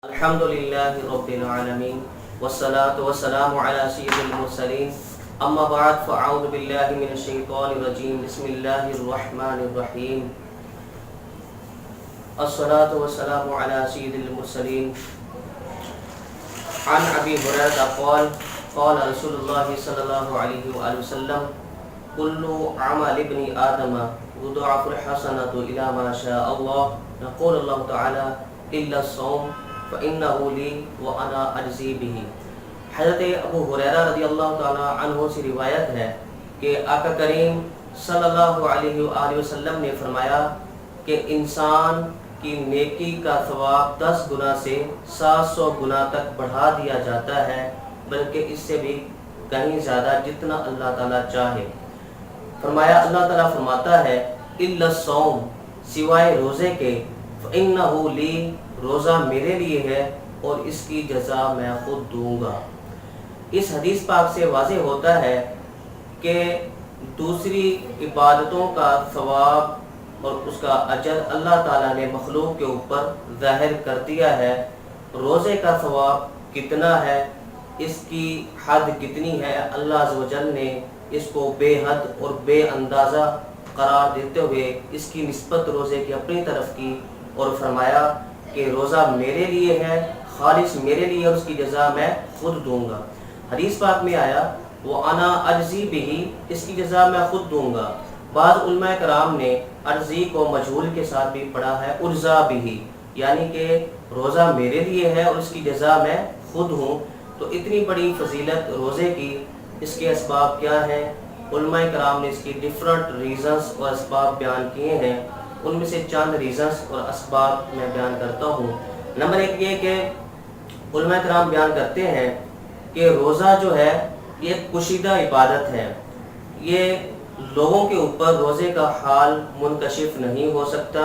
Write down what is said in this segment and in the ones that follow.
अल्हम्दुलिल्लाहि रब्बिल आलमीन वस्सलातु वस्सलामु अला सय्यिदिल मुरसलीन अम्मा बाद फ़अऊज़ु बिल्लाहि मिनश शैतानिर रजीम बिस्मिल्लाहिर रहमानिर रहीम अस्सलातु वस्सलामु अला सय्यिदिल मुरसलीन अन अबी हुरैरा क़ाल क़ाल रसूलुल्लाह सल्लल्लाहु अलैहि वसल्लम कुल्लु अमल इब्नि आदम युदअफ़ुल हसनतु इला मा शाअ अल्लाह यक़ूलु अल्लाहु तआला इल्ला सौम फ़इन्नहु ली व अना अज्ज़ी बिही। हज़रत अबू हुरैरा रज़ियल्लाहु तआला अन्हु से रिवायत है कि आका करीम सल्लल्लाहु अलैहि वसल्लम ने फरमाया कि इंसान की नेकी का सवाब 10 गुना से 700 गुना तक बढ़ा दिया जाता है, बल्कि इससे भी कहीं ज़्यादा जितना अल्लाह ताला चाहे। फरमाया अल्लाह ताला फरमाता है इल्ला सौम, सिवाय रोज़े के, फ़इन्नहु ली, रोज़ा मेरे लिए है और इसकी जज़ा मैं खुद दूंगा। इस हदीस पाक से वाज़ेह होता है कि दूसरी इबादतों का सवाब और उसका अजर अल्लाह ताला ने मखलूक के ऊपर ज़ाहिर कर दिया है। रोज़े का सवाब कितना है, इसकी हद कितनी है, अल्लाह अज़्ज़ व जल ने इसको बेहद और बेअंदाज़ा करार देते हुए इसकी निस्बत रोज़े की अपनी तरफ की और फरमाया कि रोज़ा मेरे लिए है, खालिस मेरे लिए, और उसकी जज़ा मैं खुद दूंगा। हदीस पाक में आया वो अना अज्ज़ी बिही, इसकी जज़ा मैं खुद दूंगा। बाद उलमा कराम ने अर्ज़ी को मजहूल के साथ भी पढ़ा है उर्ज़ा बिही, यानी कि रोज़ा मेरे लिए है और इसकी जज़ा मैं खुद हूँ। तो इतनी बड़ी फजीलत रोज़े की, इसके असबाब क्या हैं, उलमा कराम ने इसकी डिफरेंट रीज़न्स और असबाब बयान किए हैं। उनमें से चंद रीज़न्स और असबाब मैं बयान करता हूँ। नंबर एक ये कि उलमा कराम बयान करते हैं कि रोज़ा जो है ये कुशीदा इबादत है, ये लोगों के ऊपर रोज़े का हाल मुनकशिफ नहीं हो सकता,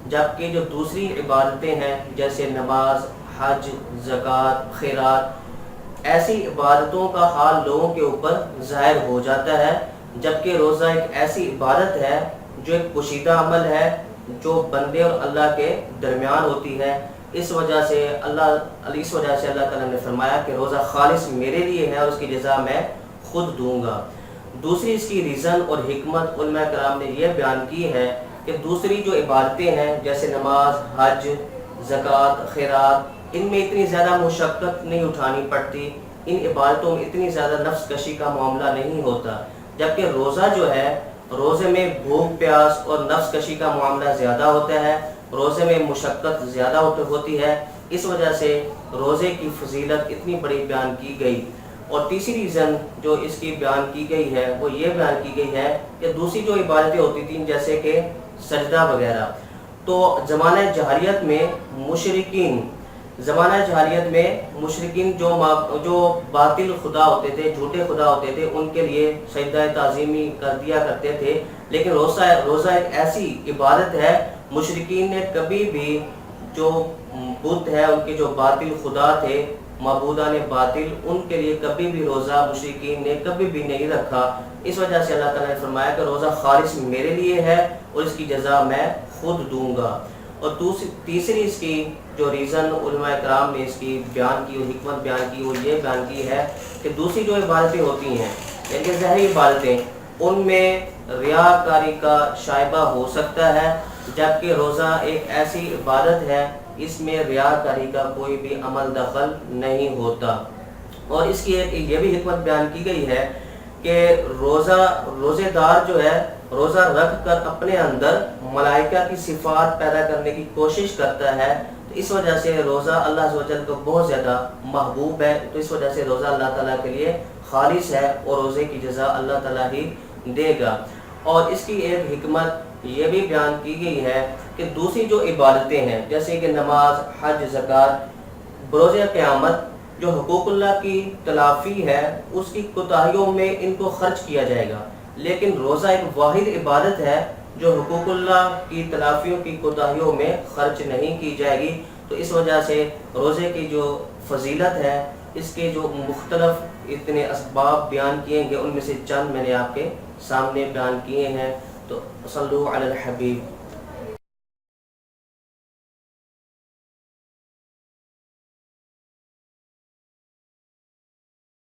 जबकि जो दूसरी इबादतें हैं जैसे नमाज, हज, ज़कात, खैरात, ऐसी इबादतों का हाल लोगों के ऊपर ज़ाहिर हो जाता है, जबकि रोज़ा एक ऐसी इबादत है जो एक पोशीदा अमल है, जो बंदे और अल्लाह के दरमियान होती है। इस वजह से अल्लाह ताला ने फरमाया कि रोज़ा खालिस मेरे लिए है और उसकी जज़ा मैं खुद दूंगा। दूसरी इसकी रीज़न और हिकमत उलमा कराम ने यह बयान की है कि दूसरी जो इबादतें हैं जैसे नमाज, हज, ज़कात, खैरात, इनमें इतनी ज़्यादा मुशक्क़त नहीं उठानी पड़ती, इन इबादतों में इतनी ज़्यादा नफ्स कशी का मामला नहीं होता, जबकि रोज़ा जो है, रोज़े में भूख प्यास और नफ्स कशी का मामला ज़्यादा होता है, रोज़े में मुशक्क़त ज़्यादा होती है। इस वजह से रोज़े की फजीलत इतनी बड़ी बयान की गई। और तीसरी रीज़न जो इसकी बयान की गई है वो ये बयान की गई है कि दूसरी जो इबादतें होती थीं जैसे कि सजदा वगैरह, तो ज़माना जहालियत में मुशरिकीन जो बातिल खुदा होते थे, झूठे खुदा होते थे, उनके लिए सजदा ताज़ीमी कर दिया करते थे। लेकिन रोज़ा एक ऐसी इबादत है, मुशरिकीन ने कभी भी जो बुत है, उनके जो बातिल खुदा थे, मबूदान बातिल, उनके लिए कभी भी रोज़ा मुशरिकीन ने कभी भी नहीं रखा। इस वजह से अल्लाह ताला ने फरमाया कि रोज़ा खालिस मेरे लिए है और इसकी जज़ा मैं खुद दूंगा। और तीसरी इसकी जो रीज़न उलमा कराम ने इसकी बयान की और हिकमत बयान की वो ये बयान की है कि दूसरी जो इबादतें होती हैं यानी कि ज़ाहिरी इबादतें, उनमें रियाकारी का शाइबा हो सकता है, जबकि रोज़ा एक ऐसी इबादत है इसमें रियाकारी का कोई भी अमल दखल नहीं होता। और इसकी एक ये भी हिकमत बयान की गई है कि रोज़ेदार जो है रोज़ा रख कर अपने अंदर मलाइका की सिफात पैदा करने की कोशिश करता है, तो इस वजह से रोज़ा अल्लाह अज़्ज़ व जल को बहुत ज़्यादा महबूब है। तो इस वजह से रोज़ा अल्लाह ताला के लिए खालिस है और रोज़े की जज़ा अल्लाह ताला ही देगा। और इसकी एक हिकमत ये भी बयान की गई है कि दूसरी जो इबादतें हैं जैसे कि नमाज, हज, ज़कात, बरोज़े क़यामत जो हुकूकुल्लाह की तलाफ़ी है उसकी कोताहियों में इनको खर्च किया जाएगा, लेकिन रोज़ा एक वाहिद इबादत है जो हुकूकुल्लाह की तलाफ़ियों की कोताहियों में खर्च नहीं की जाएगी। तो इस वजह से रोज़े की जो फजीलत है, इसके जो मुख्तलफ इतने असबाब बयान किए गए, उनमें से चंद मैंने आपके सामने बयान किए हैं। तो सल्लु अलल हबीब।